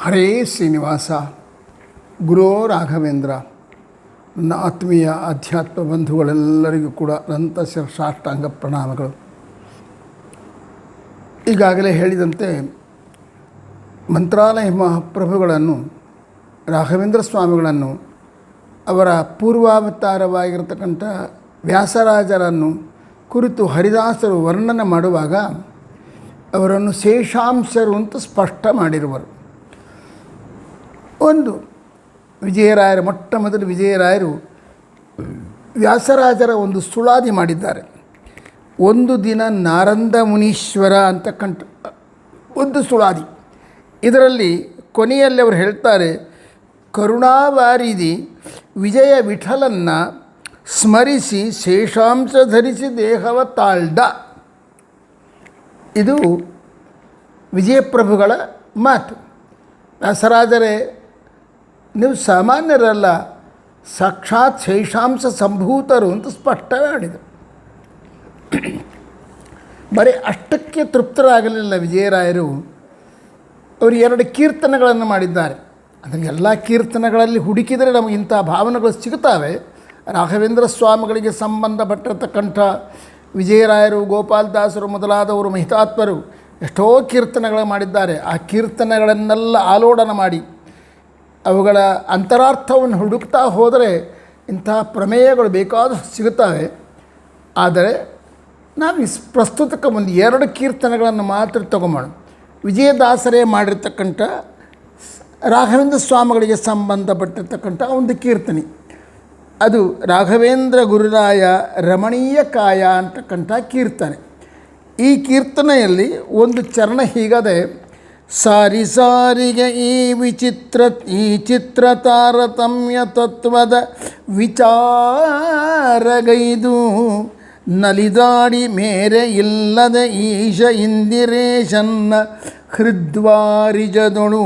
ಹರೇ ಶ್ರೀನಿವಾಸ ಗುರೋ ರಾಘವೇಂದ್ರ. ನನ್ನ ಆತ್ಮೀಯ ಅಧ್ಯಾತ್ಮ ಬಂಧುಗಳೆಲ್ಲರಿಗೂ ಕೂಡ ಅನಂತ ಶಿರಸಾಷ್ಟಾಂಗ ಪ್ರಣಾಮಗಳು. ಈಗಾಗಲೇ ಹೇಳಿದಂತೆ ಮಂತ್ರಾಲಯ ಮಹಾಪ್ರಭುಗಳನ್ನು, ರಾಘವೇಂದ್ರ ಸ್ವಾಮಿಗಳನ್ನು, ಅವರ ಪೂರ್ವಾವತಾರವಾಗಿರತಕ್ಕಂಥ ವ್ಯಾಸರಾಜರನ್ನು ಕುರಿತು ಹರಿದಾಸರು ವರ್ಣನೆ ಮಾಡುವಾಗ ಅವರನ್ನು ಶೇಷಾಂಶರು ಅಂತ ಸ್ಪಷ್ಟ ಮಾಡಿರುವರು. ಒಂದು ವಿಜಯರಾಯರು, ಮೊಟ್ಟ ಮೊದಲು ವಿಜಯರಾಯರು ವ್ಯಾಸರಾಜರ ಒಂದು ಸುಳಾದಿ ಮಾಡಿದ್ದಾರೆ. ಒಂದು ದಿನ ನಾರಂದ ಮುನೀಶ್ವರ ಅಂತಕ್ಕಂಥ ಒಂದು ಸುಳಾದಿ. ಇದರಲ್ಲಿ ಕೊನೆಯಲ್ಲಿ ಅವರು ಹೇಳ್ತಾರೆ, ಕರುಣಾವಾರಿಧಿ ವಿಜಯ ವಿಠಲನ್ನ ಸ್ಮರಿಸಿ ಶೇಷಾಂಶ ಧರಿಸಿ ದೇಹವ ತಾಳ್ದ. ಇದು ವಿಜಯಪ್ರಭುಗಳ ಮಾತು. ವ್ಯಾಸರಾಜರೇ, ನೀವು ಸಾಮಾನ್ಯರಲ್ಲ, ಸಾಕ್ಷಾತ್ ಶೇಷಾಂಶ ಸಂಭೂತರು ಅಂತ ಸ್ಪಷ್ಟ ಮಾಡಿದರು. ಬರೀ ಅಷ್ಟಕ್ಕೆ ತೃಪ್ತರಾಗಲಿಲ್ಲ ವಿಜಯರಾಯರು. ಅವರು 2 ಕೀರ್ತನೆಗಳನ್ನು ಮಾಡಿದ್ದಾರೆ. ಅದನ್ನು ಎಲ್ಲ ಕೀರ್ತನೆಗಳಲ್ಲಿ ಹುಡುಕಿದರೆ ನಮಗೆ ಇಂಥ ಭಾವನೆಗಳು ಸಿಗುತ್ತವೆ. ರಾಘವೇಂದ್ರ ಸ್ವಾಮಿಗಳಿಗೆ ಸಂಬಂಧಪಟ್ಟಿರತಕ್ಕಂಥ ವಿಜಯರಾಯರು, ಗೋಪಾಲದಾಸರು ಮೊದಲಾದವರು ಮಹಿತಾತ್ಮರು ಎಷ್ಟೋ ಕೀರ್ತನೆಗಳು ಮಾಡಿದ್ದಾರೆ. ಆ ಕೀರ್ತನೆಗಳನ್ನೆಲ್ಲ ಆಲೋಡನ ಮಾಡಿ ಅವುಗಳ ಅಂತರಾರ್ಥವನ್ನು ಹುಡುಕ್ತಾ ಹೋದರೆ ಇಂಥ ಪ್ರಮೇಯಗಳು ಬೇಕಾದಷ್ಟು ಸಿಗುತ್ತವೆ. ಆದರೆ ನಾವು ಪ್ರಸ್ತುತಕ್ಕೆ ಒಂದು 2 ಕೀರ್ತನೆಗಳನ್ನು ಮಾತ್ರ ತಗೊಂಬೋಣ. ವಿಜಯದಾಸರೇ ಮಾಡಿರ್ತಕ್ಕಂಥ ರಾಘವೇಂದ್ರ ಸ್ವಾಮಿಗಳಿಗೆ ಸಂಬಂಧಪಟ್ಟಿರ್ತಕ್ಕಂಥ ಒಂದು ಕೀರ್ತನೆ. ಅದು ರಾಘವೇಂದ್ರ ಗುರುರಾಯ ರಮಣೀಯ ಕಾಯ ಅಂತಕ್ಕಂಥ ಕೀರ್ತನೆ. ಈ ಕೀರ್ತನೆಯಲ್ಲಿ ಒಂದು ಚರಣ ಹೀಗದೆ, ಸಾರಿ ಸಾರಿಗೆ ಈ ಚಿತ್ರ ತಾರತಮ್ಯ ತತ್ವದ ವಿಚಾರಗೈದು ನಲಿದಾಡಿ ಮೇರೆ ಇಲ್ಲದೆ ಈಶ ಇಂದಿರೇಶನ್ನ ಹೃದ್ವಾರಿಜದೊಳು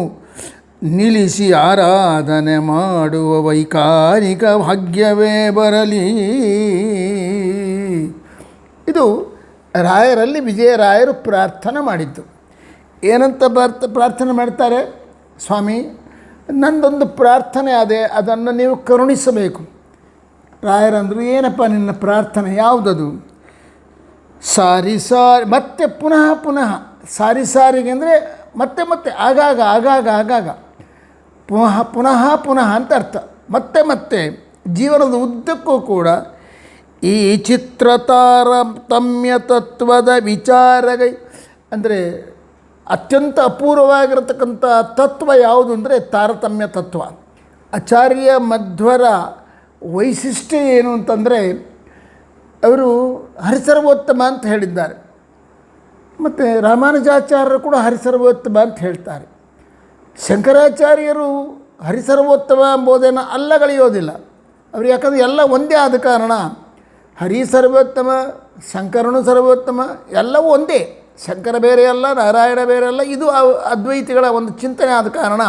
ನಿಲ್ಲಿಸಿ ಆರಾಧನೆ ಮಾಡುವ ವೈಕಾರಿಕ ಭಾಗ್ಯವೇ ಬರಲಿ. ಇದು ರಾಯರಲ್ಲಿ ವಿಜಯರಾಯರು ಪ್ರಾರ್ಥನೆ ಮಾಡಿದ್ದು. ಏನಂತ ಪ್ರಾರ್ಥನೆ ಮಾಡ್ತಾರೆ? ಸ್ವಾಮಿ, ನನ್ನದೊಂದು ಪ್ರಾರ್ಥನೆ ಅದೇ, ಅದನ್ನು ನೀವು ಕರುಣಿಸಬೇಕು. ರಾಯರಂದರು, ಏನಪ್ಪ ನಿನ್ನ ಪ್ರಾರ್ಥನೆ, ಯಾವುದದು? ಸಾರಿ ಸಾರಿ, ಮತ್ತೆ ಪುನಃ ಪುನಃ, ಸಾರಿ ಸಾರಿಗೆ ಅಂದರೆ ಮತ್ತೆ ಮತ್ತೆ, ಆಗಾಗ ಆಗಾಗ ಆಗಾಗ, ಪುನಃ ಪುನಃ ಪುನಃ ಅಂತ ಅರ್ಥ. ಮತ್ತೆ ಮತ್ತೆ ಜೀವನದ ಉದ್ದಕ್ಕೂ ಕೂಡ ಈ ಚಿತ್ರ ತಾರತಮ್ಯ ತತ್ವದ ವಿಚಾರಗೈ ಅಂದರೆ ಅತ್ಯಂತ ಅಪೂರ್ವವಾಗಿರತಕ್ಕಂಥ ತತ್ವ ಯಾವುದು ಅಂದರೆ ತಾರತಮ್ಯ ತತ್ವ. ಆಚಾರ್ಯ ಮಧ್ವರ ವೈಶಿಷ್ಟ್ಯ ಏನು ಅಂತಂದರೆ, ಅವರು ಹರಿಸರ್ವೋತ್ತಮ ಅಂತ ಹೇಳಿದ್ದಾರೆ. ಮತ್ತು ರಾಮಾನುಜಾಚಾರ್ಯರು ಕೂಡ ಹರಿಸರ್ವೋತ್ತಮ ಅಂತ ಹೇಳ್ತಾರೆ. ಶಂಕರಾಚಾರ್ಯರು ಹರಿಸರ್ವೋತ್ತಮ ಎಂಬುದನ್ನು ಅಲ್ಲಗಳೆಯೋದಿಲ್ಲ ಅವರು. ಯಾಕಂದರೆ ಎಲ್ಲ ಒಂದೇ ಆದ ಕಾರಣ ಹರಿ ಸರ್ವೋತ್ತಮ, ಶಂಕರನು ಸರ್ವೋತ್ತಮ, ಎಲ್ಲವೂ ಒಂದೇ. ಶಂಕರ ಬೇರೆ ಅಲ್ಲ, ನಾರಾಯಣ ಬೇರೆ ಅಲ್ಲ. ಇದು ಅದ್ವೈತಿಗಳ ಒಂದು ಚಿಂತನೆ ಆದ ಕಾರಣ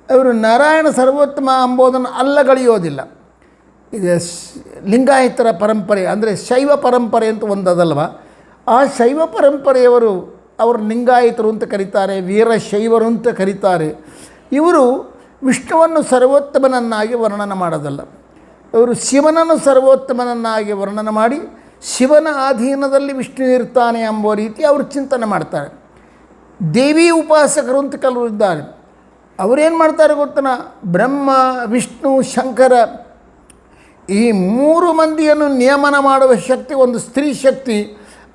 ಅವರು ನಾರಾಯಣ ಸರ್ವೋತ್ತಮ ಎಂಬುದನ್ನು ಅಲ್ಲಗಳೆಯೋದಿಲ್ಲ. ಇದು ಲಿಂಗಾಯತರ ಪರಂಪರೆ ಅಂದರೆ ಶೈವ ಪರಂಪರೆ ಅಂತ ಒಂದದಲ್ವ, ಆ ಶೈವ ಪರಂಪರೆಯವರು ಅವರು ಲಿಂಗಾಯತರು ಅಂತ ಕರೀತಾರೆ, ವೀರಶೈವರು ಅಂತ ಕರೀತಾರೆ. ಇವರು ವಿಷ್ಣುವನ್ನು ಸರ್ವೋತ್ತಮನನ್ನಾಗಿ ವರ್ಣನೆ ಮಾಡೋದಲ್ಲ, ಅವರು ಶಿವನನ್ನು ಸರ್ವೋತ್ತಮನನ್ನಾಗಿ ವರ್ಣನೆ ಮಾಡಿ ಶಿವನ ಅಧೀನದಲ್ಲಿ ವಿಷ್ಣು ಇರ್ತಾನೆ ಎಂಬ ರೀತಿ ಅವರು ಚಿಂತನೆ ಮಾಡ್ತಾರೆ. ದೇವಿ ಉಪಾಸಕರು ಅಂತ ಕೆಲವರು ಇದ್ದಾರೆ. ಅವರೇನು ಮಾಡ್ತಾರೆ ಗೊತ್ತನ, ಬ್ರಹ್ಮ, ವಿಷ್ಣು, ಶಂಕರ ಈ 3 ಮಂದಿಯನ್ನು ನಿಯಮನ ಮಾಡುವ ಶಕ್ತಿ ಒಂದು ಸ್ತ್ರೀ ಶಕ್ತಿ,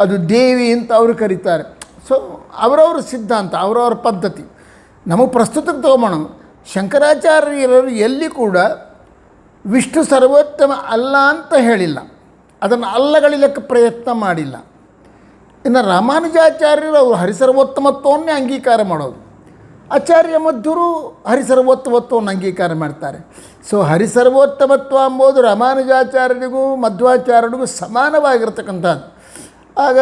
ಅದು ದೇವಿ ಅಂತ ಅವರು ಕರೀತಾರೆ. ಸೊ ಅವರವ್ರ ಸಿದ್ಧಾಂತ, ಅವರವ್ರ ಪದ್ಧತಿ. ನಮಗೆ ಪ್ರಸ್ತುತಕ್ಕೆ ತಗೊಂಬೋಣ. ಶಂಕರಾಚಾರ್ಯರು ಎಲ್ಲಿ ಕೂಡ ವಿಷ್ಣು ಸರ್ವೋತ್ತಮ ಅಲ್ಲ ಅಂತ ಹೇಳಿಲ್ಲ, ಅದನ್ನು ಅಲ್ಲಗಳಿಲಕ್ಕೆ ಪ್ರಯತ್ನ ಮಾಡಿಲ್ಲ. ಇನ್ನು ರಾಮಾನುಜಾಚಾರ್ಯರು ಅವರು ಹರಿಸರ್ವೋತ್ತಮತ್ವವನ್ನೇ ಅಂಗೀಕಾರ ಮಾಡೋದು. ಆಚಾರ್ಯ ಮಧ್ವರು ಹರಿಸರ್ವೋತ್ತಮತ್ವವನ್ನು ಅಂಗೀಕಾರ ಮಾಡ್ತಾರೆ. ಸೊ ಹರಿಸರ್ವೋತ್ತಮತ್ವ ಎಂಬುದು ರಾಮಾನುಜಾಚಾರ್ಯರಿಗೂ ಮಧ್ವಾಚಾರ್ಯರಿಗೂ ಸಮಾನವಾಗಿರ್ತಕ್ಕಂಥದ್ದು. ಆಗ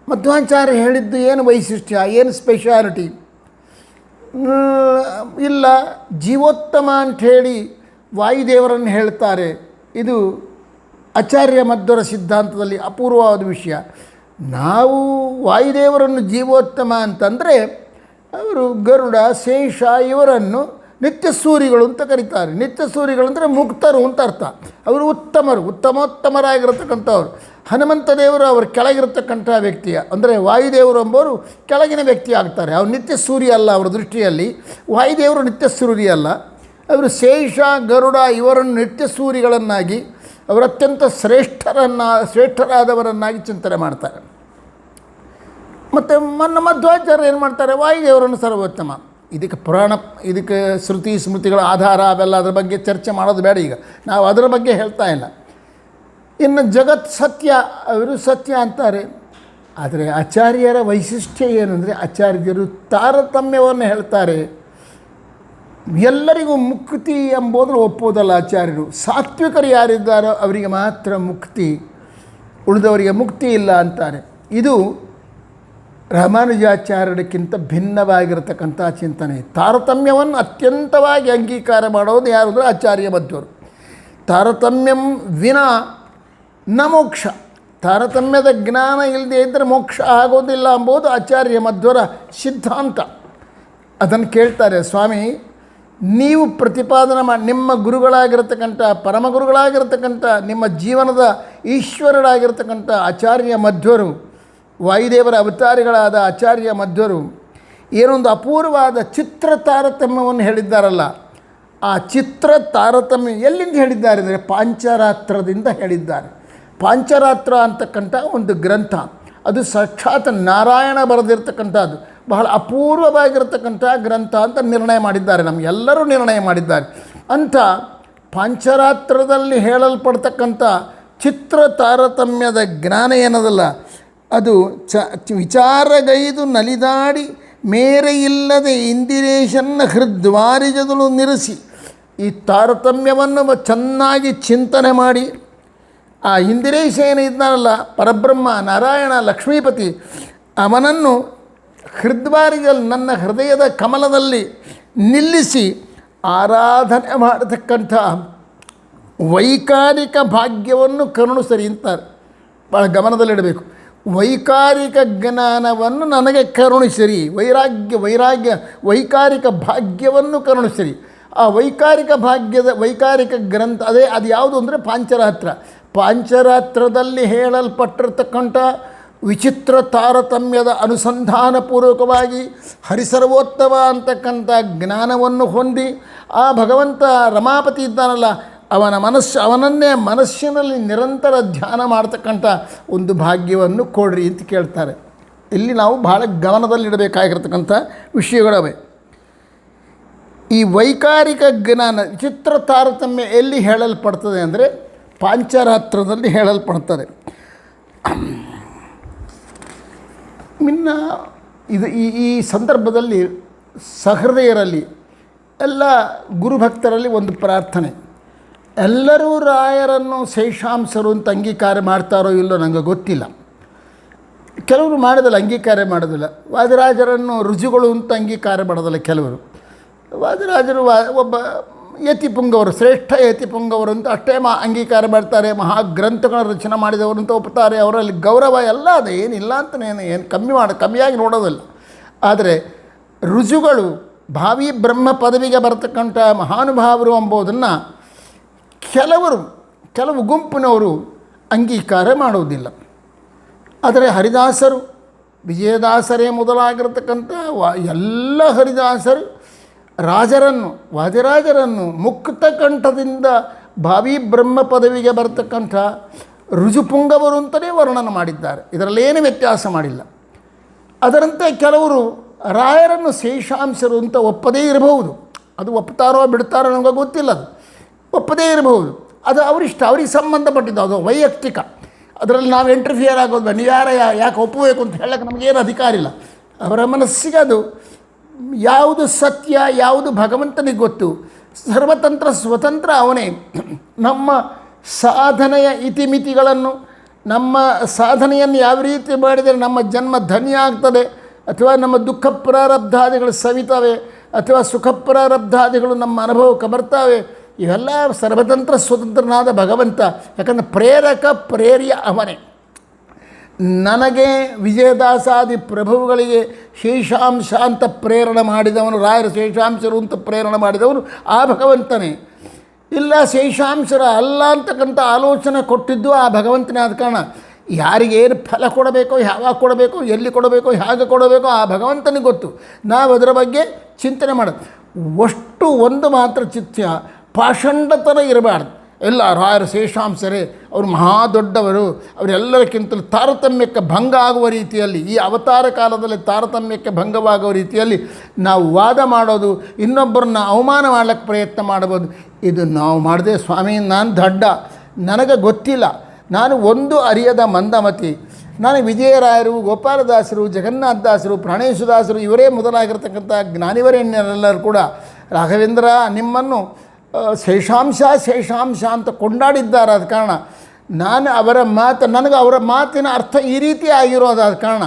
ಮಧ್ವಾಚಾರ್ಯ ಹೇಳಿದ್ದು ಏನು ವೈಶಿಷ್ಟ್ಯ, ಏನು ಸ್ಪೆಷಾಲಿಟಿ ಇಲ್ಲ. ಜೀವೋತ್ತಮ ಅಂಥೇಳಿ ವಾಯುದೇವರನ್ನು ಹೇಳ್ತಾರೆ. ಇದು ಆಚಾರ್ಯ ಮಧ್ವರ ಸಿದ್ಧಾಂತದಲ್ಲಿ ಅಪೂರ್ವವಾದ ವಿಷಯ. ನಾವು ವಾಯುದೇವರನ್ನು ಜೀವೋತ್ತಮ ಅಂತಂದರೆ ಅವರು ಗರುಡ, ಶೇಷ ಇವರನ್ನು ನಿತ್ಯ ಸೂರಿಗಳು ಅಂತ ಕರೀತಾರೆ. ನಿತ್ಯ ಸೂರಿಗಳು ಅಂದರೆ ಮುಕ್ತರು ಅಂತ ಅರ್ಥ. ಅವರು ಉತ್ತಮರು, ಉತ್ತಮೋತ್ತಮರಾಗಿರತಕ್ಕಂಥವ್ರು. ಹನುಮಂತ ದೇವರು ಅವರು ಕೆಳಗಿರತಕ್ಕಂಥ ವ್ಯಕ್ತಿಯ, ಅಂದರೆ ವಾಯುದೇವರು ಎಂಬವರು ಕೆಳಗಿನ ವ್ಯಕ್ತಿ ಆಗ್ತಾರೆ. ಅವರು ನಿತ್ಯ ಸೂರ್ಯ ಅಲ್ಲ, ಅವರ ದೃಷ್ಟಿಯಲ್ಲಿ ವಾಯುದೇವರು ನಿತ್ಯ ಸೂರ್ಯ ಅಲ್ಲ. ಅವರು ಶೇಷ, ಗರುಡ ಇವರನ್ನು ನಿತ್ಯ ಸೂರಿಗಳನ್ನಾಗಿ, ಅವರು ಅತ್ಯಂತ ಶ್ರೇಷ್ಠರಾದವರನ್ನಾಗಿ ಚಿಂತನೆ ಮಾಡ್ತಾರೆ. ಮತ್ತು ಮಧ್ವಾಚಾರ್ಯ ಏನು ಮಾಡ್ತಾರೆ? ವಾಯುದೇವರನ್ನು ಸರ್ವೋತ್ತಮ. ಇದಕ್ಕೆ ಶ್ರುತಿ ಸ್ಮೃತಿಗಳ ಆಧಾರ ಅವೆಲ್ಲ ಅದರ ಬಗ್ಗೆ ಚರ್ಚೆ ಮಾಡೋದು ಬೇಡ. ಈಗ ನಾವು ಅದರ ಬಗ್ಗೆ ಹೇಳ್ತಾ ಇಲ್ಲ. ಇನ್ನು ಜಗತ್ ಸತ್ಯ, ಅವರು ಸತ್ಯ ಅಂತಾರೆ. ಆದರೆ ಆಚಾರ್ಯರ ವೈಶಿಷ್ಟ್ಯ ಏನಂದರೆ, ಆಚಾರ್ಯರು ತಾರತಮ್ಯವನ್ನು ಹೇಳ್ತಾರೆ. ಎಲ್ಲರಿಗೂ ಮುಕ್ತಿ ಎಂಬುದನ್ನು ಒಪ್ಪುವುದಲ್ಲ ಆಚಾರ್ಯರು. ಸಾತ್ವಿಕರು ಯಾರಿದ್ದಾರೋ ಅವರಿಗೆ ಮಾತ್ರ ಮುಕ್ತಿ, ಉಳಿದವರಿಗೆ ಮುಕ್ತಿ ಇಲ್ಲ ಅಂತಾರೆ. ಇದು ರಾಮಾನುಜಾಚಾರ್ಯರಿಗಿಂತ ಭಿನ್ನವಾಗಿರತಕ್ಕಂಥ ಚಿಂತನೆ. ತಾರತಮ್ಯವನ್ನು ಅತ್ಯಂತವಾಗಿ ಅಂಗೀಕಾರ ಮಾಡೋದು ಯಾರು ಅಂದರೆ ಆಚಾರ್ಯ ಮಧ್ವರು. ತಾರತಮ್ಯಂ ವಿನಾ ನ ಮೋಕ್ಷ. ತಾರತಮ್ಯದ ಜ್ಞಾನ ಇಲ್ಲದೆ ಇದ್ದರೆ ಮೋಕ್ಷ ಆಗೋದಿಲ್ಲ ಎಂಬುದು ಆಚಾರ್ಯ ಮಧ್ವರ ಸಿದ್ಧಾಂತ. ಅದನ್ನು ಕೇಳ್ತಾರೆ, ಸ್ವಾಮಿ ನೀವು ಪ್ರತಿಪಾದನೆ ಮಾಡಿ, ನಿಮ್ಮ ಗುರುಗಳಾಗಿರ್ತಕ್ಕಂಥ, ಪರಮಗುರುಗಳಾಗಿರ್ತಕ್ಕಂಥ, ನಿಮ್ಮ ಜೀವನದ ಈಶ್ವರರಾಗಿರ್ತಕ್ಕಂಥ ಆಚಾರ್ಯ ಮಧ್ವರು, ವಾಯುದೇವರ ಅವತಾರಿಗಳಾದ ಆಚಾರ್ಯ ಮಧ್ವರು ಏನೊಂದು ಅಪೂರ್ವವಾದ ಚಿತ್ರ ತಾರತಮ್ಯವನ್ನು ಹೇಳಿದ್ದಾರಲ್ಲ, ಆ ಚಿತ್ರ ತಾರತಮ್ಯ ಎಲ್ಲಿಂದ ಹೇಳಿದ್ದಾರೆ ಅಂದರೆ ಪಾಂಚರಾತ್ರದಿಂದ ಹೇಳಿದ್ದಾರೆ. ಪಾಂಚರಾತ್ರ ಅಂತಕ್ಕಂಥ ಒಂದು ಗ್ರಂಥ, ಅದು ಸಾಕ್ಷಾತ್ ನಾರಾಯಣ ಬರೆದಿರ್ತಕ್ಕಂಥದ್ದು, ಬಹಳ ಅಪೂರ್ವವಾಗಿರ್ತಕ್ಕಂಥ ಗ್ರಂಥ ಅಂತ ನಿರ್ಣಯ ಮಾಡಿದ್ದಾರೆ, ನಮಗೆಲ್ಲರೂ ನಿರ್ಣಯ ಮಾಡಿದ್ದಾರೆ. ಅಂಥ ಪಾಂಚರಾತ್ರದಲ್ಲಿ ಹೇಳಲ್ಪಡ್ತಕ್ಕಂಥ ಚಿತ್ರ ತಾರತಮ್ಯದ ಜ್ಞಾನ ಏನದಲ್ಲ, ಅದು ವಿಚಾರಗೈದು ನಲಿದಾಡಿ ಮೇರೆ ಇಲ್ಲದೆ ಇಂದಿರೇಶನ್ನ ಹೃದ್ವಾರಿಜದಲು ನಿರಿಸಿ, ಈ ತಾರತಮ್ಯವನ್ನು ಚೆನ್ನಾಗಿ ಚಿಂತನೆ ಮಾಡಿ, ಆ ಇಂದಿರೇಶ ಏನು ಇದ್ದಾನಲ್ಲ ಪರಬ್ರಹ್ಮ ನಾರಾಯಣ ಲಕ್ಷ್ಮೀಪತಿ, ಅವನನ್ನು ಹೃದ್ವಾರಿಜಲ್ ನನ್ನ ಹೃದಯದ ಕಮಲದಲ್ಲಿ ನಿಲ್ಲಿಸಿ ಆರಾಧನೆ ಮಾಡತಕ್ಕಂಥ ವೈಕಾರಿಕ ಭಾಗ್ಯವನ್ನು ಕರುಣಿಸರಿ ಅಂತಾರೆ. ಭಾಳ ಗಮನದಲ್ಲಿಡಬೇಕು. ವೈಕಾರಿಕ ಜ್ಞಾನವನ್ನು ನನಗೆ ಕರುಣಿಸಿರಿ, ವೈಕಾರಿಕ ಭಾಗ್ಯವನ್ನು ಕರುಣಿಸಿರಿ. ಆ ವೈಕಾರಿಕ ಗ್ರಂಥ ಅದು ಯಾವುದು ಅಂದರೆ ಪಾಂಚರಾತ್ರ. ಪಾಂಚರಾತ್ರದಲ್ಲಿ ಹೇಳಲ್ಪಟ್ಟಿರ್ತಕ್ಕಂಥ ವಿಚಿತ್ರ ತಾರತಮ್ಯದ ಅನುಸಂಧಾನಪೂರ್ವಕವಾಗಿ ಹರಿಸರ್ವೋತ್ತಮ ಅಂತಕ್ಕಂಥ ಜ್ಞಾನವನ್ನು ಹೊಂದಿ, ಆ ಭಗವಂತ ರಮಾಪತಿ ಇದ್ದಾನಲ್ಲ ಅವನನ್ನೇ ಮನಸ್ಸಿನಲ್ಲಿ ನಿರಂತರ ಧ್ಯಾನ ಮಾಡ್ತಕ್ಕಂಥ ಒಂದು ಭಾಗ್ಯವನ್ನು ಕೊಡ್ರಿ ಅಂತ ಕೇಳ್ತಾರೆ. ಇಲ್ಲಿ ನಾವು ಬಹಳ ಗಮನದಲ್ಲಿಡಬೇಕಾಗಿರ್ತಕ್ಕಂಥ ವಿಷಯಗಳವೆ. ಈ ವೈಕಾರಿಕ ಜ್ಞಾನ ವಿಚಿತ್ರ ತಾರತಮ್ಯ ಎಲ್ಲಿ ಹೇಳಲ್ಪಡ್ತದೆ ಅಂದರೆ ಪಾಂಚರಾತ್ರದಲ್ಲಿ ಹೇಳಲ್ಪಡ್ತದೆ. ಇದು ಈ ಸಂದರ್ಭದಲ್ಲಿ ಸಹೃದಯರಲ್ಲಿ ಎಲ್ಲ ಗುರುಭಕ್ತರಲ್ಲಿ ಒಂದು ಪ್ರಾರ್ಥನೆ. ಎಲ್ಲರೂ ರಾಯರನ್ನು ಶೇಷಾಂಶರು ಅಂತ ಅಂಗೀಕಾರ ಮಾಡ್ತಾರೋ ಇಲ್ಲೋ ನನಗೆ ಗೊತ್ತಿಲ್ಲ. ಕೆಲವರು ಮಾಡೋದಿಲ್ಲ, ಅಂಗೀಕಾರ ಮಾಡೋದಿಲ್ಲ. ವಾದಿರಾಜರನ್ನು ರುಜುಗಳು ಅಂತ ಅಂಗೀಕಾರ ಮಾಡೋದಿಲ್ಲ ಕೆಲವರು. ವಾದಿರಾಜರು ಒಬ್ಬ ಯತಿಪುಂಗವರು, ಶ್ರೇಷ್ಠ ಯತಿಪುಂಗವರು ಅಂತ ಅಷ್ಟೇ ಅಂಗೀಕಾರ ಮಾಡ್ತಾರೆ. ಮಹಾಗ್ರಂಥಗಳ ರಚನೆ ಮಾಡಿದವರು ಅಂತ ಒಪ್ತಾರೆ. ಅವರಲ್ಲಿ ಗೌರವ ಎಲ್ಲ ಅದೇ, ಏನಿಲ್ಲ ಅಂತ ಏನು ಕಮ್ಮಿಯಾಗಿ ನೋಡೋದಿಲ್ಲ. ಆದರೆ ರುಜುಗಳು ಭಾವಿ ಬ್ರಹ್ಮ ಪದವಿಗೆ ಬರತಕ್ಕಂಥ ಮಹಾನುಭಾವರು ಎಂಬುದನ್ನು ಕೆಲವು ಗುಂಪಿನವರು ಅಂಗೀಕಾರ ಮಾಡುವುದಿಲ್ಲ. ಆದರೆ ಹರಿದಾಸರು, ವಿಜಯದಾಸರೇ ಮೊದಲಾಗಿರತಕ್ಕಂಥ ಎಲ್ಲ ಹರಿದಾಸರು ವಾದಿರಾಜರನ್ನು ಮುಕ್ತ ಕಂಠದಿಂದ ಭಾವಿ ಬ್ರಹ್ಮ ಪದವಿಗೆ ಬರತಕ್ಕಂಥ ರುಜುಪುಂಗವರು ಅಂತಲೇ ವರ್ಣನೆ ಮಾಡಿದ್ದಾರೆ. ಇದರಲ್ಲೇನು ವ್ಯತ್ಯಾಸ ಮಾಡಿಲ್ಲ. ಅದರಂತೆ ಕೆಲವರು ರಾಯರನ್ನು ಶೇಷಾಂಶರು ಅಂತ ಒಪ್ಪದೇ ಇರಬಹುದು. ಅದು ಒಪ್ತಾರೋ ಬಿಡ್ತಾರೋ ನಮಗೆ ಗೊತ್ತಿಲ್ಲ. ಅದು ಒಪ್ಪದೇ ಇರಬಹುದು. ಅದು ಅವರಿಷ್ಟ, ಅವ್ರಿಗೆ ಸಂಬಂಧಪಟ್ಟಿದ್ದು, ಅದು ವೈಯಕ್ತಿಕ. ಅದರಲ್ಲಿ ನಾವು ಇಂಟರ್ಫಿಯರ್ ಆಗೋದು, ನೀವು ಯಾಕೆ ಒಪ್ಪಬೇಕು ಅಂತ ಹೇಳೋಕ್ಕೆ ನಮಗೇನು ಅಧಿಕಾರ ಇಲ್ಲ. ಅವರ ಮನಸ್ಸಿಗೆ ಅದು ಯಾವುದು ಸತ್ಯ, ಯಾವುದು ಭಗವಂತನಿಗೆ ಗೊತ್ತು. ಸರ್ವತಂತ್ರ ಸ್ವತಂತ್ರ ಅವನೇ. ನಮ್ಮ ಸಾಧನೆಯ ಇತಿಮಿತಿಗಳನ್ನು, ನಮ್ಮ ಸಾಧನೆಯನ್ನು ಯಾವ ರೀತಿ ಮಾಡಿದರೆ ನಮ್ಮ ಜನ್ಮ ಧನ್ಯ ಆಗ್ತದೆ, ಅಥವಾ ನಮ್ಮ ದುಃಖ ಪ್ರಾರಬ್ಧಾದಿಗಳು ಸವಿತವೆ, ಅಥವಾ ಸುಖ ಪ್ರಾರಬ್ಧಾದಿಗಳು ನಮ್ಮ ಅನುಭವಕ್ಕೆ ಬರ್ತವೆ, ಇವೆಲ್ಲ ಸರ್ವತಂತ್ರ ಸ್ವತಂತ್ರನಾದ ಭಗವಂತ. ಯಾಕಂದರೆ ಪ್ರೇರಕ ಪ್ರೇರ್ಯ ಅವನೇ. ನನಗೆ ವಿಜಯದಾಸಾದಿ ಪ್ರಭುಗಳಿಗೆ ಶೇಷಾಂಶ ಅಂತ ಪ್ರೇರಣೆ ಮಾಡಿದವನು, ರಾಯರ ಶೇಷಾಂಶರು ಅಂತ ಪ್ರೇರಣೆ ಮಾಡಿದವನು ಆ ಭಗವಂತನೇ. ಇಲ್ಲ ಶೇಷಾಂಶರ ಅಲ್ಲ ಅಂತಕ್ಕಂಥ ಆಲೋಚನೆ ಕೊಟ್ಟಿದ್ದು ಆ ಭಗವಂತನೇ. ಆದ ಕಾರಣ ಯಾರಿಗೇನು ಫಲ ಕೊಡಬೇಕೋ, ಯಾವಾಗ ಕೊಡಬೇಕು, ಎಲ್ಲಿ ಕೊಡಬೇಕು, ಹೇಗೆ ಕೊಡಬೇಕೋ ಆ ಭಗವಂತನಿಗೆ ಗೊತ್ತು. ನಾವು ಅದರ ಬಗ್ಗೆ ಚಿಂತನೆ ಮಾಡೋದು. ಅಷ್ಟು ಒಂದು ಮಾತ್ರ ಚಿತ್ಯ ಪಾಷಂಡತನ ಇರಬಾರ್ದು. ಎಲ್ಲ ರಾಯರ ಶೇಷಾಂಶರೇ, ಅವರು ಮಹಾ ದೊಡ್ಡವರು, ಅವರೆಲ್ಲರಿಗಿಂತಲೂ ತಾರತಮ್ಯಕ್ಕೆ ಭಂಗ ಆಗುವ ರೀತಿಯಲ್ಲಿ, ಈ ಅವತಾರ ಕಾಲದಲ್ಲಿ ತಾರತಮ್ಯಕ್ಕೆ ಭಂಗವಾಗುವ ರೀತಿಯಲ್ಲಿ ನಾವು ವಾದ ಮಾಡೋದು, ಇನ್ನೊಬ್ಬರನ್ನ ಅವಮಾನ ಮಾಡಲಿಕ್ಕೆ ಪ್ರಯತ್ನ ಮಾಡ್ಬೋದು. ಇದು ನಾವು ಮಾಡಿದೆ. ಸ್ವಾಮಿ, ನಾನು ದಡ್ಡ, ನನಗೆ ಗೊತ್ತಿಲ್ಲ, ನಾನು ಒಂದು ಅರಿಯದ ಮಂದಮತಿ, ನಾನು ವಿಜಯರಾಯರು, ಗೋಪಾಲದಾಸರು, ಜಗನ್ನಾಥದಾಸರು, ಪ್ರಾಣೇಶದಾಸರು ಇವರೇ ಮೊದಲಾಗಿರ್ತಕ್ಕಂಥ ಜ್ಞಾನಿವರೇಣ್ಯರೆಲ್ಲರೂ ಕೂಡ ರಾಘವೇಂದ್ರ ನಿಮ್ಮನ್ನು ಶೇಷಾಂಶ ಅಂತ ಕೊಂಡಾಡಿದ್ದಾರೆ. ಆದ ಕಾರಣ ನಾನು ನನಗೆ ಅವರ ಮಾತಿನ ಅರ್ಥ ಈ ರೀತಿ ಆಗಿರೋದಾದ ಕಾರಣ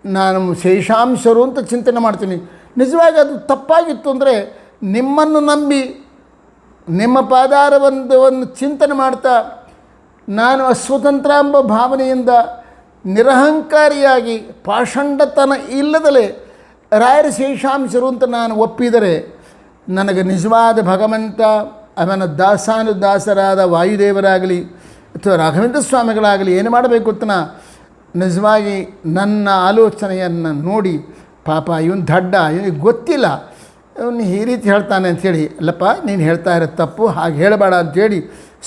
ನಾನು ಶೇಷಾಂಶರು ಅಂತ ಚಿಂತನೆ ಮಾಡ್ತೀನಿ. ನಿಜವಾಗಿ ಅದು ತಪ್ಪಾಗಿತ್ತು ಅಂದರೆ ನಿಮ್ಮನ್ನು ನಂಬಿ ನಿಮ್ಮ ಪಾದಾರವನ್ನು ಚಿಂತನೆ ಮಾಡ್ತಾ ನಾನು ಅಸ್ವತಂತ್ರ ಎಂಬ ಭಾವನೆಯಿಂದ ನಿರಹಂಕಾರಿಯಾಗಿ ಪಾಷಂಡತನ ಇಲ್ಲದಲೇ ರಾಯರ ಶೇಷಾಂಶರು ಅಂತ ನಾನು ಒಪ್ಪಿದರೆ ನನಗೆ ನಿಜವಾದ ಭಗವಂತ, ಅವನ ದಾಸಾನುದಾಸರಾದ ವಾಯುದೇವರಾಗಲಿ ಅಥವಾ ರಾಘವೇಂದ್ರ ಸ್ವಾಮಿಗಳಾಗಲಿ ಏನು ಮಾಡಬೇಕು ಅಂತ ನಿಜವಾಗಿ ನನ್ನ ಆಲೋಚನೆಯನ್ನು ನೋಡಿ, ಪಾಪ ಇವನು ದಡ್ಡ, ಇವನಿಗೆ ಗೊತ್ತಿಲ್ಲ, ಇವನು ಈ ರೀತಿ ಹೇಳ್ತಾನೆ ಅಂಥೇಳಿ, ಅಲ್ಲಪ್ಪ ನೀನು ಹೇಳ್ತಾ ಇರೋ ತಪ್ಪು, ಹಾಗೆ ಹೇಳಬೇಡ ಅಂಥೇಳಿ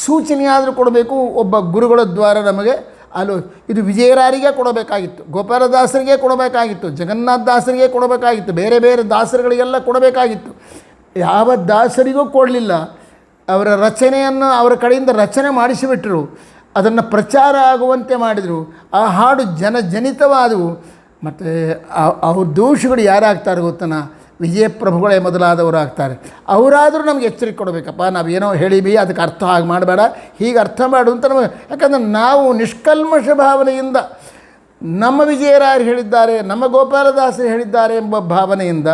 ಸೂಚನೆಯಾದರೂ ಕೊಡಬೇಕು. ಒಬ್ಬ ಗುರುಗಳ ದ್ವಾರ ನಮಗೆ ಇದು ವಿಜಯರಾಯರಿಗೆ ಕೊಡಬೇಕಾಗಿತ್ತು, ಗೋಪಾಲದಾಸರಿಗೆ ಕೊಡಬೇಕಾಗಿತ್ತು, ಜಗನ್ನಾಥದಾಸರಿಗೆ ಕೊಡಬೇಕಾಗಿತ್ತು, ಬೇರೆ ಬೇರೆ ದಾಸರುಗಳಿಗೆಲ್ಲ ಕೊಡಬೇಕಾಗಿತ್ತು. ಯಾವ ದಾಸರಿಗೂ ಕೊಡಲಿಲ್ಲ. ಅವರ ರಚನೆಯನ್ನು ಅವರ ಕಡೆಯಿಂದ ರಚನೆ ಮಾಡಿಸಿಬಿಟ್ರು, ಅದನ್ನು ಪ್ರಚಾರ ಆಗುವಂತೆ ಮಾಡಿದರು. ಆ ಹಾಡು ಜನಜನಿತವಾದವು. ಮತ್ತು ಅವ್ರ ದೋಷಗಳು ಯಾರಾಗ್ತಾರೆ ಗೊತ್ತನ? ವಿಜಯಪ್ರಭುಗಳೇ ಮೊದಲಾದವರು ಆಗ್ತಾರೆ. ಅವರಾದರೂ ನಮಗೆ ಎಚ್ಚರಿಕೆ ಕೊಡಬೇಕಪ್ಪ, ನಾವೇನೋ ಹೇಳಿವಿ ಅದಕ್ಕೆ ಅರ್ಥ ಹಾಗೆ ಮಾಡಬೇಡ, ಹೀಗೆ ಅರ್ಥ ಮಾಡು ಅಂತ ನಮಗೆ. ಯಾಕಂದರೆ ನಾವು ನಿಷ್ಕಲ್ಮಶ ಭಾವನೆಯಿಂದ ನಮ್ಮ ವಿಜಯರಾಯರು ಹೇಳಿದ್ದಾರೆ, ನಮ್ಮ ಗೋಪಾಲದಾಸರು ಹೇಳಿದ್ದಾರೆ ಎಂಬ ಭಾವನೆಯಿಂದ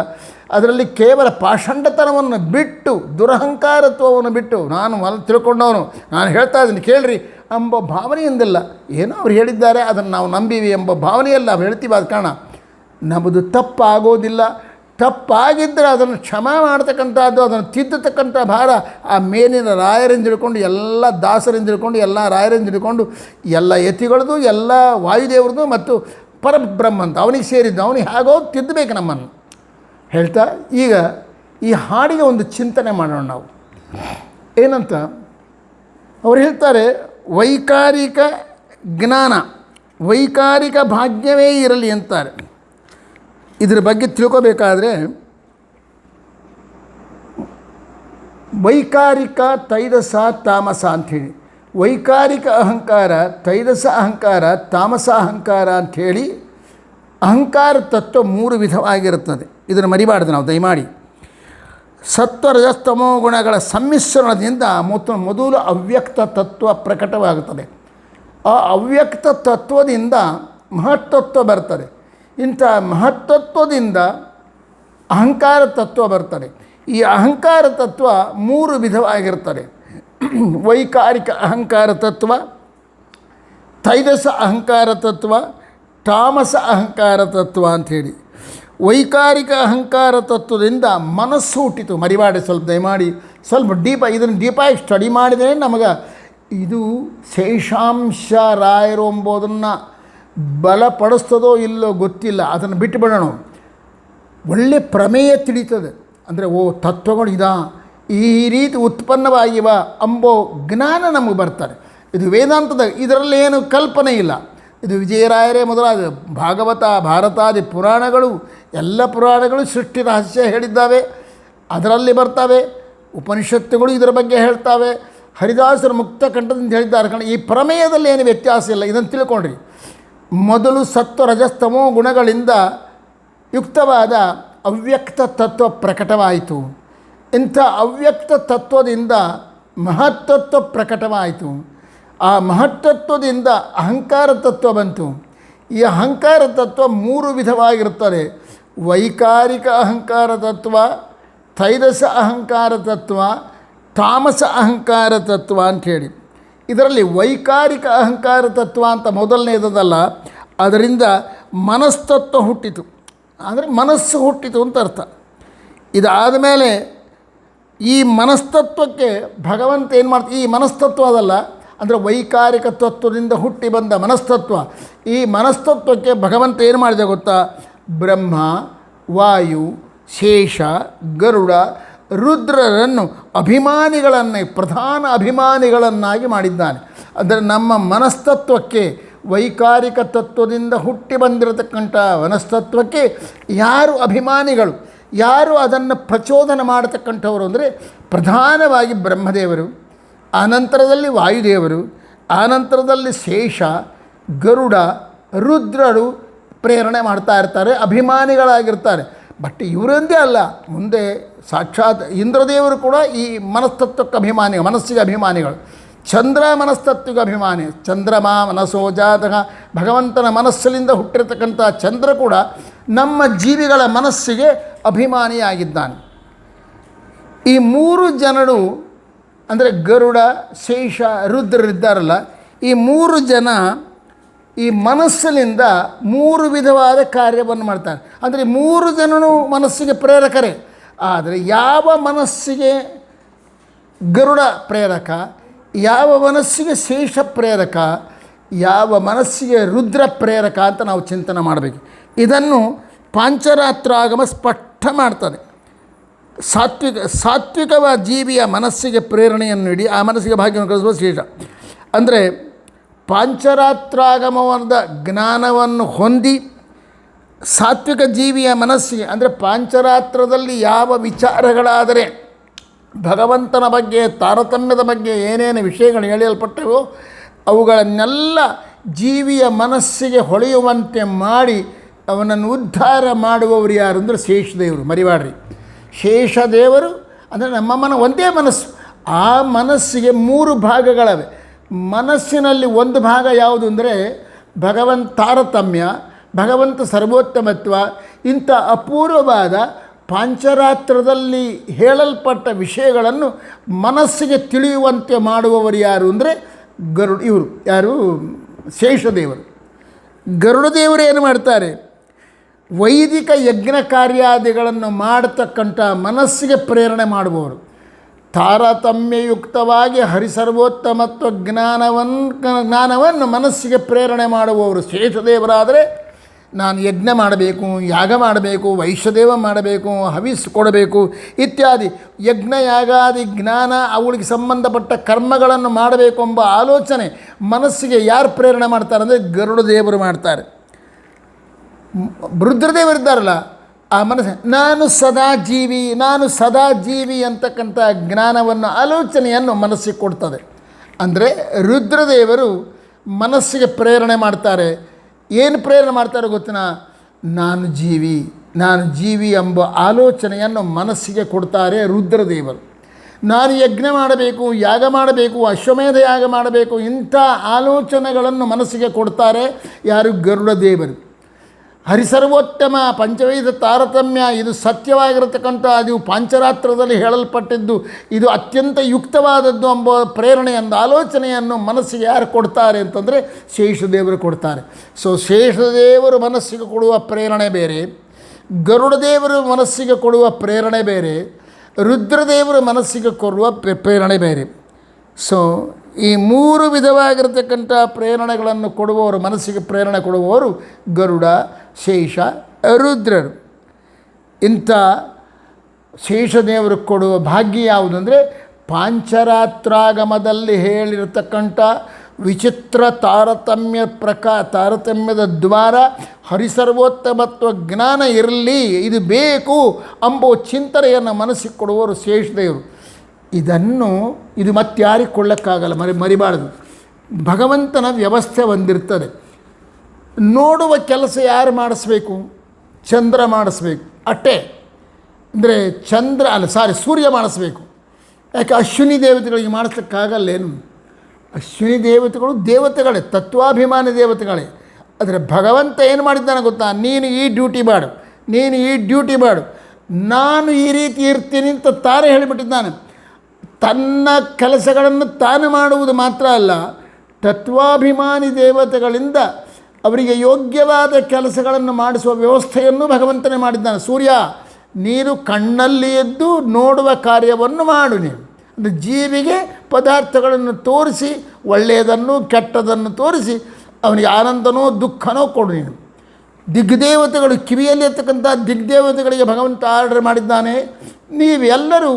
ಅದರಲ್ಲಿ ಕೇವಲ ಪಾಷಂಡತನವನ್ನು ಬಿಟ್ಟು, ದುರಹಂಕಾರತ್ವವನ್ನು ಬಿಟ್ಟು, ನಾನು ತಿಳ್ಕೊಂಡವನು, ನಾನು ಹೇಳ್ತಾ ಇದ್ದೀನಿ ಕೇಳ್ರಿ ಎಂಬ ಭಾವನೆಯಿಂದಲ್ಲ, ಏನೋ ಅವ್ರು ಹೇಳಿದ್ದಾರೆ ಅದನ್ನು ನಾವು ನಂಬೀವಿ ಎಂಬ ಭಾವನೆಯಲ್ಲ ನಾವು ಹೇಳ್ತೀವಿ. ಆದ ಕಾರಣ ನಮ್ಮದು ತಪ್ಪಾಗೋದಿಲ್ಲ. ತಪ್ಪಾಗಿದ್ದರೆ ಅದನ್ನು ಕ್ಷಮಾ ಮಾಡ್ತಕ್ಕಂಥದ್ದು, ಅದನ್ನು ತಿದ್ದತಕ್ಕಂಥ ಭಾರ ಆ ಮೇಲಿನ ರಾಯರಿಂದ ಹಿಡ್ಕೊಂಡು, ಎಲ್ಲ ದಾಸರಿಂದ ಹಿಡ್ಕೊಂಡು, ಎಲ್ಲ ರಾಯರಿಂದ ಹಿಡ್ಕೊಂಡು, ಎಲ್ಲ ಯತಿಗಳದು, ಎಲ್ಲ ವಾಯುದೇವ್ರದ್ದು ಮತ್ತು ಪರಬ್ರಹ್ಮಂತ ಅವನಿಗೆ ಸೇರಿದ್ದು, ಅವನಿಗೆ ಹೇಗೋ ತಿದ್ದಬೇಕು ನಮ್ಮನ್ನು ಹೇಳ್ತಾ. ಈಗ ಈ ಹಾಡಿಗೆ ಒಂದು ಚಿಂತನೆ ಮಾಡೋಣ ನಾವು. ಏನಂತ ಅವ್ರು ಹೇಳ್ತಾರೆ, ವೈಕಾರಿಕ ಜ್ಞಾನ, ವೈಕಾರಿಕ ಭಾಗ್ಯವೇ ಇರಲಿ ಅಂತಾರೆ. ಇದರ ಬಗ್ಗೆ ತಿಳ್ಕೋಬೇಕಾದ್ರೆ ವೈಕಾರಿಕ ತೈಜಸ ತಾಮಸ ಅಂಥೇಳಿ, ವೈಕಾರಿಕ ಅಹಂಕಾರ, ತೈಜಸ ಅಹಂಕಾರ, ತಾಮಸ ಅಹಂಕಾರ ಅಂಥೇಳಿ ಅಹಂಕಾರ ತತ್ವ 3 ವಿಧವಾಗಿರುತ್ತದೆ. ಇದನ್ನು ಮರಿಬಾರ್ದು ನಾವು ದಯಮಾಡಿ. ಸತ್ವ ರಜಸ್ತಮೋ ಗುಣಗಳ ಸಮ್ಮಿಶ್ರಣದಿಂದ ಮೊದಲು ಅವ್ಯಕ್ತ ತತ್ವ ಪ್ರಕಟವಾಗುತ್ತದೆ. ಆ ಅವ್ಯಕ್ತ ತತ್ವದಿಂದ ಮಹತ್ತತ್ವ ಬರ್ತದೆ. ಇಂಥ ಮಹತ್ತತ್ವದಿಂದ ಅಹಂಕಾರ ತತ್ವ ಬರ್ತದೆ. ಈ ಅಹಂಕಾರ ತತ್ವ 3 ವಿಧವಾಗಿರ್ತದೆ. ವೈಕಾರಿಕ ಅಹಂಕಾರ ತತ್ವ, ತೈಜಸ ಅಹಂಕಾರ ತತ್ವ, ತಾಮಸ ಅಹಂಕಾರ ತತ್ವ ಅಂಥೇಳಿ. ವೈಕಾರಿಕ ಅಹಂಕಾರ ತತ್ವದಿಂದ ಮನಸ್ಸು ಹುಟ್ಟಿತು. ಮರಿಬಾಡಿ, ಸ್ವಲ್ಪ ದಯಮಾಡಿ ಸ್ವಲ್ಪ ಇದನ್ನು ಡೀಪಾಗಿ ಸ್ಟಡಿ ಮಾಡಿದರೆ ನಮಗೆ ಇದು ಶೇಷಾಂಶ ರಾಯರು ಎಂಬುದನ್ನು ಬಲಪಡಿಸ್ತದೋ ಇಲ್ಲೋ ಗೊತ್ತಿಲ್ಲ, ಅದನ್ನು ಬಿಟ್ಟು ಬಿಡೋಣ. ಒಳ್ಳೆ ಪ್ರಮೇಯ ತಿಳಿತದೆ ಅಂದರೆ ತತ್ವಗಳು ಈ ರೀತಿ ಉತ್ಪನ್ನವಾಗಿವ ಎಂಬೋ ಜ್ಞಾನ ನಮಗೆ ಬರ್ತಾರೆ. ಇದು ವೇದಾಂತದ, ಇದರಲ್ಲೇನು ಕಲ್ಪನೆ ಇಲ್ಲ. ಇದು ವಿಜಯರಾಯರೇ ಮೊದಲಾದ ಭಾಗವತ, ಭಾರತಾದಿ ಪುರಾಣಗಳು, ಎಲ್ಲ ಪುರಾಣಗಳು ಸೃಷ್ಟಿ ರಹಸ್ಯ ಹೇಳಿದ್ದಾವೆ, ಅದರಲ್ಲಿ ಬರ್ತವೆ. ಉಪನಿಷತ್ತುಗಳು ಇದರ ಬಗ್ಗೆ ಹೇಳ್ತಾವೆ. ಹರಿದಾಸರು ಮುಕ್ತ ಕಂಠದಿಂದ ಹೇಳಿದ್ದಾರೆ. ಕಾರಣ ಈ ಪ್ರಮೇಯದಲ್ಲಿ ಏನು ವ್ಯತ್ಯಾಸ ಇಲ್ಲ, ಇದನ್ನು ತಿಳ್ಕೊಂಡ್ರಿ. ಮೊದಲು ಸತ್ವ ರಜಸ್ತಮೋ ಗುಣಗಳಿಂದ ಯುಕ್ತವಾದ ಅವ್ಯಕ್ತ ತತ್ವ ಪ್ರಕಟವಾಯಿತು. ಇಂಥ ಅವ್ಯಕ್ತ ತತ್ವದಿಂದ ಮಹತ್ತತ್ವ ಪ್ರಕಟವಾಯಿತು. ಆ ಮಹತ್ತತ್ವದಿಂದ ಅಹಂಕಾರ ತತ್ವ ಬಂತು. ಈ ಅಹಂಕಾರ ತತ್ವ 3 ವಿಧವಾಗಿರುತ್ತದೆ. ವೈಕಾರಿಕ ಅಹಂಕಾರ ತತ್ವ, ತೈಜಸ ಅಹಂಕಾರ ತತ್ವ, ತಾಮಸ ಅಹಂಕಾರ ತತ್ವ ಅಂಥೇಳಿ. ಇದರಲ್ಲಿ ವೈಕಾರಿಕ ಅಹಂಕಾರ ತತ್ವ ಅಂತ ಮೊದಲನೇದಲ್ಲ, ಅದರಿಂದ ಮನಸ್ತತ್ವ ಹುಟ್ಟಿತು, ಅಂದರೆ ಮನಸ್ಸು ಹುಟ್ಟಿತು ಅಂತ ಅರ್ಥ. ಇದಾದ ಮೇಲೆ ಈ ಮನಸ್ತತ್ವಕ್ಕೆ ಭಗವಂತ ಏನು ಮಾಡ್ತೀವಿ, ಈ ಮನಸ್ತತ್ವ ಅದಲ್ಲ, ಅಂದರೆ ವೈಕಾರಿಕ ತತ್ವದಿಂದ ಹುಟ್ಟಿ ಬಂದ ಮನಸ್ತತ್ವ. ಈ ಮನಸ್ತತ್ವಕ್ಕೆ ಭಗವಂತ ಏನು ಮಾಡಿದೆ ಗೊತ್ತಾ? ಬ್ರಹ್ಮ, ವಾಯು, ಶೇಷ, ಗರುಡ, ರುದ್ರರನ್ನು ಪ್ರಧಾನ ಅಭಿಮಾನಿಗಳನ್ನಾಗಿ ಮಾಡಿದ್ದಾನೆ. ಅಂದರೆ ನಮ್ಮ ಮನಸ್ತತ್ವಕ್ಕೆ, ವೈಕಾರಿಕ ತತ್ವದಿಂದ ಹುಟ್ಟಿ ಬಂದಿರತಕ್ಕಂಥ ಮನಸ್ತತ್ವಕ್ಕೆ ಯಾರು ಅಭಿಮಾನಿಗಳು, ಯಾರು ಅದನ್ನು ಪ್ರಚೋದನೆ ಮಾಡತಕ್ಕಂಥವರು ಅಂದರೆ ಪ್ರಧಾನವಾಗಿ ಬ್ರಹ್ಮದೇವರು, ಆನಂತರದಲ್ಲಿ ವಾಯುದೇವರು, ಆನಂತರದಲ್ಲಿ ಶೇಷ, ಗರುಡ, ರುದ್ರರು ಪ್ರೇರಣೆ ಮಾಡ್ತಾ ಇರ್ತಾರೆ, ಅಭಿಮಾನಿಗಳಾಗಿರ್ತಾರೆ. ಬಟ್ ಇವರೊಂದೇ ಅಲ್ಲ, ಮುಂದೆ ಸಾಕ್ಷಾತ್ ಇಂದ್ರದೇವರು ಕೂಡ ಈ ಮನಸ್ತತ್ವಕ್ಕೆ ಮನಸ್ಸಿಗೆ ಅಭಿಮಾನಿಗಳು. ಚಂದ್ರ ಮನಸ್ತತ್ವಕ್ಕೆ ಅಭಿಮಾನಿ. ಚಂದ್ರಮ ಮನಸೋ ಜಾತಕ, ಭಗವಂತನ ಮನಸ್ಸಿನಿಂದ ಹುಟ್ಟಿರತಕ್ಕಂಥ ಚಂದ್ರ ಕೂಡ ನಮ್ಮ ಜೀವಿಗಳ ಮನಸ್ಸಿಗೆ ಅಭಿಮಾನಿಯಾಗಿದ್ದಾನೆ. ಈ ಮೂರು ಜನರು ಅಂದರೆ ಗರುಡ, ಶೇಷ, ರುದ್ರರಿದ್ದಾರಲ್ಲ, ಈ ಮೂರು ಜನ ಈ ಮನಸ್ಸಿನಿಂದ ಮೂರು ವಿಧವಾದ ಕಾರ್ಯವನ್ನು ಮಾಡ್ತಾರೆ. ಅಂದರೆ ಮೂರು ಜನನು ಮನಸ್ಸಿಗೆ ಪ್ರೇರಕರೇ. ಆದರೆ ಯಾವ ಮನಸ್ಸಿಗೆ ಗರುಡ ಪ್ರೇರಕ, ಯಾವ ಮನಸ್ಸಿಗೆ ಶೇಷ ಪ್ರೇರಕ, ಯಾವ ಮನಸ್ಸಿಗೆ ರುದ್ರ ಪ್ರೇರಕ ಅಂತ ನಾವು ಚಿಂತನೆ ಮಾಡಬೇಕು. ಇದನ್ನು ಪಾಂಚರಾತ್ರಾಗಮ ಸ್ಪಷ್ಟ ಮಾಡ್ತದೆ. ಸಾತ್ವಿಕವ ಜೀವಿಯ ಮನಸ್ಸಿಗೆ ಪ್ರೇರಣೆಯನ್ನು ನೀಡಿ ಆ ಮನಸ್ಸಿಗೆ ಭಾಗ್ಯವನ್ನು ಕಳಿಸುವ ಶೇಷ. ಅಂದರೆ ಪಾಂಚರಾತ್ರಾಗಮವಾದ ಜ್ಞಾನವನ್ನು ಹೊಂದಿ ಸಾತ್ವಿಕ ಜೀವಿಯ ಮನಸ್ಸಿಗೆ, ಅಂದರೆ ಪಾಂಚರಾತ್ರದಲ್ಲಿ ಯಾವ ವಿಚಾರಗಳಾದರೆ ಭಗವಂತನ ಬಗ್ಗೆ, ತಾರತಮ್ಯದ ಬಗ್ಗೆ ಏನೇನು ವಿಷಯಗಳು ಹೇಳಲ್ಪಟ್ಟವೋ ಅವುಗಳನ್ನೆಲ್ಲ ಜೀವಿಯ ಮನಸ್ಸಿಗೆ ಹೊಳೆಯುವಂತೆ ಮಾಡಿ ಅವನನ್ನು ಉದ್ಧಾರ ಮಾಡುವವರು ಯಾರು ಅಂದರೆ ಶೇಷದೇವರು. ಮರಿವಾಡ್ರಿ, ಶೇಷದೇವರು ಅಂದರೆ ನಮ್ಮ ಒಂದೇ ಮನಸ್ಸು. ಆ ಮನಸ್ಸಿಗೆ ಮೂರು ಭಾಗಗಳವೆ. ಮನಸ್ಸಿನಲ್ಲಿ ಒಂದು ಭಾಗ ಯಾವುದು ಅಂದರೆ ಭಗವಂತ ತಾರತಮ್ಯ, ಭಗವಂತ ಸರ್ವೋತ್ತಮತ್ವ, ಇಂಥ ಅಪೂರ್ವವಾದ ಪಾಂಚರಾತ್ರದಲ್ಲಿ ಹೇಳಲ್ಪಟ್ಟ ವಿಷಯಗಳನ್ನು ಮನಸ್ಸಿಗೆ ತಿಳಿಯುವಂತೆ ಮಾಡುವವರು ಯಾರು ಅಂದರೆ ಇವರು ಯಾರು? ಶೇಷದೇವರು. ಗರುಡದೇವರು ಏನು ಮಾಡ್ತಾರೆ? ವೈದಿಕ ಯಜ್ಞ ಕಾರ್ಯಾದಿಗಳನ್ನು ಮಾಡತಕ್ಕಂಥ ಮನಸ್ಸಿಗೆ ಪ್ರೇರಣೆ ಮಾಡುವವರು. ತಾರತಮ್ಯಯುಕ್ತವಾಗಿ ಹರಿಸರ್ವೋತ್ತಮತ್ವ ಜ್ಞಾನವನ್ನು ಮನಸ್ಸಿಗೆ ಪ್ರೇರಣೆ ಮಾಡುವವರು ಶೇಷದೇವರಾದರೆ, ನಾನು ಯಜ್ಞ ಮಾಡಬೇಕು, ಯಾಗ ಮಾಡಬೇಕು, ವೈಶ್ಯದೇವ ಮಾಡಬೇಕು, ಹವಿಸ್ ಕೊಡಬೇಕು ಇತ್ಯಾದಿ ಯಜ್ಞ ಯಾಗಾದಿ ಜ್ಞಾನ ಅವುಗಳಿಗೆ ಸಂಬಂಧಪಟ್ಟ ಕರ್ಮಗಳನ್ನು ಮಾಡಬೇಕು ಎಂಬ ಆಲೋಚನೆ ಮನಸ್ಸಿಗೆ ಯಾರು ಪ್ರೇರಣೆ ಮಾಡ್ತಾರೆ ಅಂದರೆ ಗರುಡದೇವರು ಮಾಡ್ತಾರೆ. ರುದ್ರದೇವರಿದ್ದಾರಲ್ಲ, ಆ ಮನಸ್ಸು ನಾನು ಸದಾ ಜೀವಿ ಅಂತಕ್ಕಂಥ ಜ್ಞಾನವನ್ನು, ಆಲೋಚನೆಯನ್ನು ಮನಸ್ಸಿಗೆ ಕೊಡ್ತದೆ. ಅಂದರೆ ರುದ್ರದೇವರು ಮನಸ್ಸಿಗೆ ಪ್ರೇರಣೆ ಮಾಡ್ತಾರೆ. ಏನು ಪ್ರೇರಣೆ ಮಾಡ್ತಾರೆ ಗೊತ್ತಿನ? ನಾನು ಜೀವಿ ಎಂಬ ಆಲೋಚನೆಯನ್ನು ಮನಸ್ಸಿಗೆ ಕೊಡ್ತಾರೆ ರುದ್ರದೇವರು. ನಾನು ಯಜ್ಞ ಮಾಡಬೇಕು, ಯಾಗ ಮಾಡಬೇಕು, ಅಶ್ವಮೇಧ ಯಾಗ ಮಾಡಬೇಕು, ಇಂಥ ಆಲೋಚನೆಗಳನ್ನು ಮನಸ್ಸಿಗೆ ಕೊಡ್ತಾರೆ ಯಾರು? ಗರುಡದೇವರು. ಹರಿಸರ್ವೋತ್ತಮ ಪಂಚವೇದ ತಾರತಮ್ಯ ಇದು ಸತ್ಯವಾಗಿರತಕ್ಕಂಥ, ಅದು ಪಾಂಚರಾತ್ರದಲ್ಲಿ ಹೇಳಲ್ಪಟ್ಟಿದ್ದು, ಇದು ಅತ್ಯಂತ ಯುಕ್ತವಾದದ್ದು ಎಂಬ ಪ್ರೇರಣೆಯನ್ನು, ಆಲೋಚನೆಯನ್ನು ಮನಸ್ಸಿಗೆ ಯಾರು ಕೊಡ್ತಾರೆ ಅಂತಂದರೆ ಶೇಷದೇವರು ಕೊಡ್ತಾರೆ. ಸೊ ಶೇಷದೇವರು ಮನಸ್ಸಿಗೆ ಕೊಡುವ ಪ್ರೇರಣೆ ಬೇರೆ, ಗರುಡದೇವರು ಮನಸ್ಸಿಗೆ ಕೊಡುವ ಪ್ರೇರಣೆ ಬೇರೆ, ರುದ್ರದೇವರು ಮನಸ್ಸಿಗೆ ಕೊಡುವ ಪ್ರೇರಣೆ ಬೇರೆ. ಸೊ ಈ ಮೂರು ವಿಧವಾಗಿರತಕ್ಕಂಥ ಪ್ರೇರಣೆಗಳನ್ನು ಕೊಡುವವರು, ಮನಸ್ಸಿಗೆ ಪ್ರೇರಣೆ ಕೊಡುವವರು ಗರುಡ, ಶೇಷ, ರುದ್ರರು. ಇಂಥ ಶೇಷದೇವರು ಕೊಡುವ ಭಾಗ್ಯ ಯಾವುದಂದರೆ ಪಾಂಚರಾತ್ರಾಗಮದಲ್ಲಿ ಹೇಳಿರತಕ್ಕಂಥ ವಿಚಿತ್ರ ತಾರತಮ್ಯದ ದ್ವಾರ ಹರಿಸರ್ವೋತ್ತಮತ್ವ ಜ್ಞಾನ ಇರಲಿ, ಇದು ಬೇಕು ಎಂಬ ಚಿಂತನೆಯನ್ನು ಮನಸ್ಸಿಗೆ ಕೊಡುವವರು ಶೇಷದೇವರು. ಇದು ಮತ್ತಾರಿಗೆ ಕೊಳ್ಳಕ್ಕಾಗಲ್ಲ, ಮರಿಬಾರ್ದು. ಭಗವಂತನ ವ್ಯವಸ್ಥೆ ಒಂದಿರ್ತದೆ. ನೋಡುವ ಕೆಲಸ ಯಾರು ಮಾಡಿಸ್ಬೇಕು? ಚಂದ್ರ ಮಾಡಿಸ್ಬೇಕು ಅಷ್ಟೇ. ಅಂದರೆ ಸೂರ್ಯ ಮಾಡಿಸ್ಬೇಕು. ಯಾಕೆ? ಅಶ್ವಿನಿ ದೇವತೆಗಳಿಗೆ ಮಾಡಿಸ್ಲಿಕ್ಕಾಗಲ್ಲೇನು? ಅಶ್ವಿನಿ ದೇವತೆಗಳೇ, ತತ್ವಾಭಿಮಾನಿ ದೇವತೆಗಳೇ. ಆದರೆ ಭಗವಂತ ಏನು ಮಾಡಿದ್ದಾನೆ ಗೊತ್ತಾ? ನೀನು ಈ ಡ್ಯೂಟಿ ಮಾಡು, ನಾನು ಈ ರೀತಿ ಇರ್ತೀನಿ ಅಂತ ತಾನೇ ಹೇಳಿಬಿಟ್ಟಿದ್ದಾನೆ. ತನ್ನ ಕೆಲಸಗಳನ್ನು ತಾನು ಮಾಡುವುದು ಮಾತ್ರ ಅಲ್ಲ, ತತ್ವಾಭಿಮಾನಿ ದೇವತೆಗಳಿಂದ ಅವರಿಗೆ ಯೋಗ್ಯವಾದ ಕೆಲಸಗಳನ್ನು ಮಾಡಿಸುವ ವ್ಯವಸ್ಥೆಯನ್ನು ಭಗವಂತನೇ ಮಾಡಿದ್ದಾನೆ. ಸೂರ್ಯ, ನೀನು ಕಣ್ಣಲ್ಲಿ ಎದ್ದು ನೋಡುವ ಕಾರ್ಯವನ್ನು ಮಾಡು. ನೀನು ಅಂದರೆ ಜೀವಿಗೆ ಪದಾರ್ಥಗಳನ್ನು ತೋರಿಸಿ, ಒಳ್ಳೆಯದನ್ನು ಕೆಟ್ಟದನ್ನು ತೋರಿಸಿ ಅವನಿಗೆ ಆನಂದನೋ ದುಃಖನೋ ಕೊಡು. ನೀನು ದಿಗ್ದೇವತೆಗಳು, ಕಿವಿಯಲ್ಲಿ ಇರ್ತಕ್ಕಂಥ ದಿಗ್ದೇವತೆಗಳಿಗೆ ಭಗವಂತ ಆರ್ಡರ್ ಮಾಡಿದ್ದಾನೆ, ನೀವೆಲ್ಲರೂ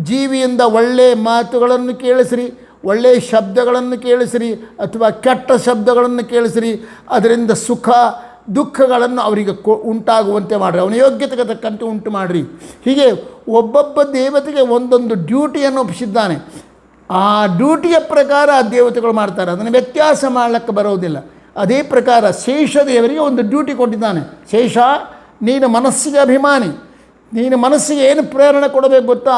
ಜೀವಿಯಿಂದ ಒಳ್ಳೆಯ ಮಾತುಗಳನ್ನು ಕೇಳಿಸಿರಿ, ಒಳ್ಳೆಯ ಶಬ್ದಗಳನ್ನು ಕೇಳಿಸಿರಿ ಅಥವಾ ಕೆಟ್ಟ ಶಬ್ದಗಳನ್ನು ಕೇಳಿಸಿರಿ, ಅದರಿಂದ ಸುಖ ದುಃಖಗಳನ್ನು ಅವರಿಗೆ ಉಂಟಾಗುವಂತೆ ಮಾಡಿರಿ, ಅವನ ಯೋಗ್ಯತೆಗೆ ತಕ್ಕಂತೆ ಉಂಟು ಮಾಡಿರಿ. ಹೀಗೆ ಒಬ್ಬೊಬ್ಬ ದೇವತೆಗೆ ಒಂದೊಂದು ಡ್ಯೂಟಿಯನ್ನು ಒಪ್ಪಿಸಿದ್ದಾನೆ. ಆ ಡ್ಯೂಟಿಯ ಪ್ರಕಾರ ಆ ದೇವತೆಗಳು ಮಾಡ್ತಾರೆ, ಅದನ್ನು ವ್ಯತ್ಯಾಸ ಮಾಡಲಿಕ್ಕೆ ಬರೋದಿಲ್ಲ. ಅದೇ ಪ್ರಕಾರ ಶೇಷದೇವರಿಗೆ ಒಂದು ಡ್ಯೂಟಿ ಕೊಟ್ಟಿದ್ದಾನೆ. ಶೇಷ, ನೀನು ಮನಸ್ಸಿಗೆ ಅಭಿಮಾನಿ, ನೀನು ಮನಸ್ಸಿಗೆ ಏನು ಪ್ರೇರಣೆ ಕೊಡಬೇಕು ಗೊತ್ತಾ?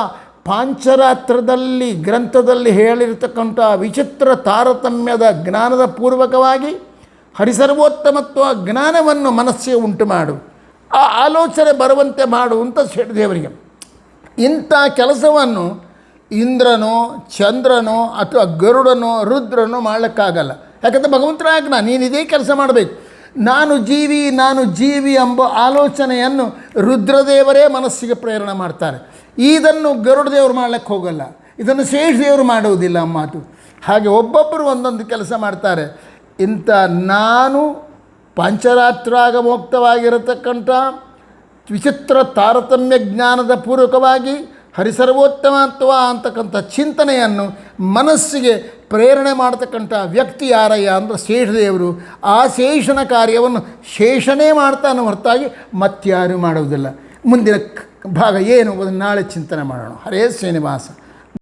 ಪಾಂಚರಾತ್ರದಲ್ಲಿ ಗ್ರಂಥದಲ್ಲಿ ಹೇಳಿರ್ತಕ್ಕಂಥ ವಿಚಿತ್ರ ತಾರತಮ್ಯದ ಜ್ಞಾನದ ಪೂರ್ವಕವಾಗಿ ಹರಿಸರ್ವೋತ್ತಮತ್ವ ಜ್ಞಾನವನ್ನು ಮನಸ್ಸಿಗೆ ಉಂಟು ಮಾಡು, ಆ ಆಲೋಚನೆ ಬರುವಂತೆ ಮಾಡು ಅಂತ ಶೇಷದೇವರಿಗೆ. ಇಂಥ ಕೆಲಸವನ್ನು ಇಂದ್ರನೋ ಚಂದ್ರನೋ ಅಥವಾ ಗರುಡನೋ ರುದ್ರನೋ ಮಾಡಲಿಕ್ಕಾಗಲ್ಲ. ಯಾಕಂದರೆ ಭಗವಂತನ ಆಜ್ಞಾ, ನೀನು ಇದೇ ಕೆಲಸ ಮಾಡಬೇಕು. ನಾನು ಜೀವಿ ಎಂಬ ಆಲೋಚನೆಯನ್ನು ರುದ್ರದೇವರೇ ಮನಸ್ಸಿಗೆ ಪ್ರೇರಣೆ ಮಾಡ್ತಾರೆ. ಇದನ್ನು ಗರುಡದೇವರು ಮಾಡಲಿಕ್ಕೆ ಹೋಗಲ್ಲ, ಇದನ್ನು ಶೇಷದೇವರು ಮಾಡುವುದಿಲ್ಲ ಮಾತು. ಹಾಗೆ ಒಬ್ಬೊಬ್ಬರು ಒಂದೊಂದು ಕೆಲಸ ಮಾಡ್ತಾರೆ. ಇಂಥ ನಾನು ಪಂಚರಾತ್ರಾಗ ಮುಕ್ತವಾಗಿರತಕ್ಕಂಥ ವಿಚಿತ್ರ ತಾರತಮ್ಯ ಜ್ಞಾನದ ಪೂರ್ವಕವಾಗಿ ಹರಿಸರ್ವೋತ್ತಮತ್ವ ಅಂತಕ್ಕಂಥ ಚಿಂತನೆಯನ್ನು ಮನಸ್ಸಿಗೆ ಪ್ರೇರಣೆ ಮಾಡತಕ್ಕಂಥ ವ್ಯಕ್ತಿ ಯಾರಯ್ಯ ಅಂದರೆ ಶೇಷದೇವರು. ಆ ಶೇಷನ ಕಾರ್ಯವನ್ನು ಶೇಷನೇ ಮಾಡ್ತಾನೆ ಹೊರತಾಗಿ ಮತ್ತಾರೂ ಮಾಡುವುದಿಲ್ಲ. ಮುಂದಿನ ಭಾಗ ಏನು ಅದನ್ನು ನಾಳೆ ಚಿಂತನೆ ಮಾಡೋಣ. ಹರೇ ಶ್ರೀನಿವಾಸ.